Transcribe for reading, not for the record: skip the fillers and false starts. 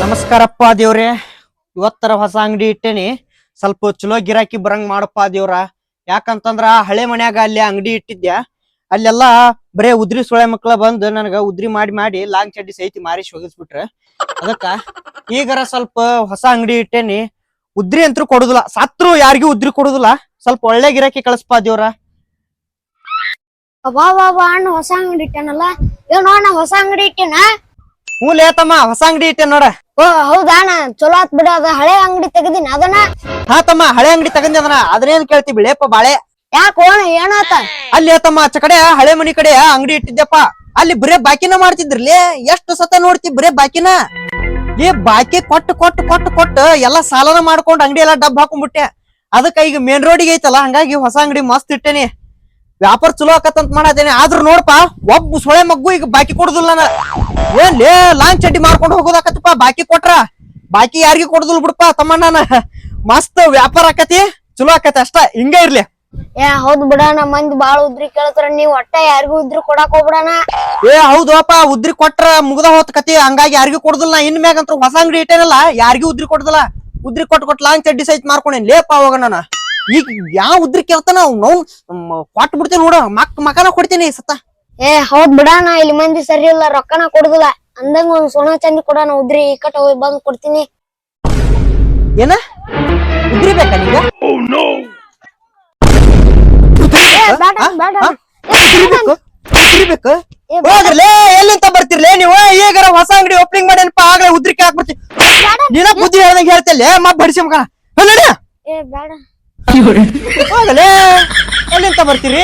ನಮಸ್ಕಾರಪ್ಪ ದೇವ್ರೆ. ಇವತ್ತರ ಹೊಸ ಅಂಗಡಿ ಇಟ್ಟೇನಿ, ಸ್ವಲ್ಪ ಚಲೋ ಗಿರಾಕಿ ಬರಂಗ್ ಮಾಡಪ್ಪ ದೇವ್ರ. ಯಾಕಂತಂದ್ರ ಹಳೆ ಮನ್ಯಾಗ ಅಲ್ಲಿ ಅಂಗಡಿ ಇಟ್ಟಿದ್ಯಾ, ಅಲ್ಲೆಲ್ಲಾ ಬರೇ ಉದ್ರಿ ಸೊಳೆ ಮಕ್ಳ ಬಂದ್ ನನಗ ಉದ್ರಿ ಮಾಡಿ ಮಾಡಿ ಲಾಂಗ್ ಚಡ್ಡಿ ಸೈತಿ ಮಾರಿಸಿ ಹೋಗಿಸ್ಬಿಟ್ರ. ಅದಕ್ಕ ಈಗರ ಸ್ವಲ್ಪ ಹೊಸ ಅಂಗಡಿ ಇಟ್ಟೇನಿ, ಉದ್ರಿ ಅಂತೂ ಕೊಡುದಿಲ್ಲ, ಸತ್ರು ಯಾರಿಗೂ ಉದ್ರಿ ಕೊಡುದಿಲ್ಲ. ಸ್ವಲ್ಪ ಒಳ್ಳೆ ಗಿರಾಕಿ ಕಳಿಸ್ಪ ದೇವ್ರ. ಅಣ್ಣ ಹೊಸ ಅಂಗಡಿ ಇಟ್ಟೇನಲ್ಲ, ಏನೋ ಅಣ್ಣ ಹೊಸ ಅಂಗಡಿ ಇಟ್ಟೇನ. ಹ್ಞೂ ಲೇತಮ್ಮ, ಹೊಸ ಅಂಗಡಿ ಇಟ್ಟೆ ನೋಡ. ಓ ಹೌದಾ ಅಣ್ಣ, ಚಲೋ ಆತ್ ಬಿಡ. ಅದ ಹಳೆ ಅಂಗಡಿ ತೆಗದಿನ ಅದನ್ನ. ಹಾ ತಮ್ಮ, ಹಳೆ ಅಂಗಡಿ ತಗಂದಿ ಅದನ್ನ. ಅದನ್ನೇನ್ ಕೇಳ್ತಿ ಬಿಳೆಪ್ಪ ಬಾಳೆ. ಯಾಕ ಓಣ ಏನಾತ? ಅಲ್ಲಿ ತಮ್ಮ ಆಚ ಕಡೆ ಹಳೆ ಮನಿ ಕಡೆ ಅಂಗಡಿ ಇಟ್ಟಿದ್ಯಪ್ಪ, ಅಲ್ಲಿ ಬರೇ ಬಾಕಿನ ಮಾಡ್ತಿದ್ರಲಿ. ಎಷ್ಟು ಸತ ನೋಡ್ತಿ ಬರೇ ಬಾಕಿನ. ಬಾಕಿ ಕೊಟ್ಟು ಕೊಟ್ಟು ಕೊಟ್ಟು ಕೊಟ್ಟು ಎಲ್ಲಾ ಸಾಲನ ಮಾಡ್ಕೊಂಡು ಅಂಗಡಿ ಎಲ್ಲಾ ಡಬ್ ಹಾಕೊಂಡ್ಬಿಟ್ಟೆ. ಅದಕ್ಕ ಈಗ ಮೇನ್ ರೋಡಿಗೆ ಐತಲ್ಲ, ಹಂಗಾಗಿ ಹೊಸ ಅಂಗಡಿ ಮಸ್ತ್ ಇಟ್ಟೇನಿ. ವ್ಯಾಪಾರ ಚಲೋ ಆಕತ್ತಂತ ಮಾಡತ್ತೇನೆ. ಆದ್ರೂ ನೋಡಪ್ಪ, ಒಬ್ಬ ಸೊಳೆ ಮಗ್ಗು ಈಗ ಬಾಕಿ ಕೊಡುದಿಲ್ಲ. ಏನ್ಲೇ ಲಾಂಗ್ ಚಡ್ಡಿ ಮಾಡ್ಕೊಂಡು ಹೋಗೋದಾಕತ್ತಪ್ಪ. ಬಾಕಿ ಕೊಟ್ರ ಬಾಕಿ ಯಾರಿಗೂ ಕೊಡುದಿಲ್ಲ ಬಿಡಪ್ಪ ತಮ್ಮ. ನಾನ ಮಸ್ತ್ ವ್ಯಾಪಾರ ಆಕತಿ, ಚಲೋ ಆಕತಿ. ಅಷ್ಟ ಹಿಂಗ ಇರ್ಲಿ. ಹೌದ್ ಬಿಡಣ, ಮಂದಿ ಬಾಳ ಉದ್ರಿ ಕೇಳ್ತಾರ, ನೀವ್ ಒಟ್ಟ ಯಾರಿಗೂ ಉದ್ರಿ ಕೊಡಾಕ್ ಹೋಗ್ಬಿಡಣ. ಹೌದಪ್ಪ, ಉದ್ರಿ ಕೊಟ್ರ ಮುಗ್ದ ಹೋತ್ ಕತಿ. ಹಂಗಾಗಿ ಯಾರಿಗೂ ಕೊಡುದಿಲ್ಲ. ಇನ್ ಮ್ಯಾಗಂತ್ರ ಹೊಸ ಅಂಗಡಿ ಇಟ್ಟೇನಲ್ಲ, ಯಾರಿಗೂ ಉದ್ರಿ ಕೊಡುದಿಲ್ಲ. ಉದ್ರಿ ಕೊಟ್ಟು ಲಾಂಗ್ ಚಡ್ಡಿ ಸಹಿತ ಮಾರ್ಕೊಂಡೇನ್ ಲೇಪ ಅವಾಗ ನಾನ. ಈಗ ಯಾವ ಉದ್ರಿ ಕೇಳ್ತಾನ ನಾವು ಕೊಟ್ಟು ಬಿಡ್ತೇನೆ ನೋಡ, ಮಕನ ಕೊಡ್ತೇನೆ ಸತ್ತ. ಹೌದ್ ಬಿಡಣ, ಇಲ್ಲಿ ಮಂದಿ ಸರಿ ಇಲ್ಲ, ರೊಕ್ಕನ ಕೊಡುದಿಲ್ಲ. ಅಂದಂಗ ಒಂದ್ ಸೋನಾ ಚಂದಿ ಕೊಡಣ, ಉದ್ರಿ ಈ ಕಟ್ಟ ಹೋಗಿ ಬಂದ್ ಕೊಡ್ತೀನಿ. ಏನ ಉದ್ರಿ ಬೇಕಾ ನಿಂಗ? ಹೋಗ್ರಲೇ, ಎಲ್ಲಿಂತ ಬರ್ತಿರ್ಲೇ ನೀವು? ಈಗಾರ ಹೊಸ ಅಂಗಡಿ ಓಪನಿಂಗ್ ಮಾಡ್ಯಾನಪ್ಪ, ಆಗ್ಲೇ ಉದ್ರಿಕೆ ಹಾಕ್ಬಿಡ್ತಿ. ನೀನ ಬುದ್ಧಿ ಹೇಳ್ದಂಗೆ ಹೇಳ್ತೇಲೆ, ಬಡಿಸಿ ಮಗನ. ಬೇಡ ಹೋಗಲೇ, ಎಲ್ಲಿಂತ ಬರ್ತೀರಿ?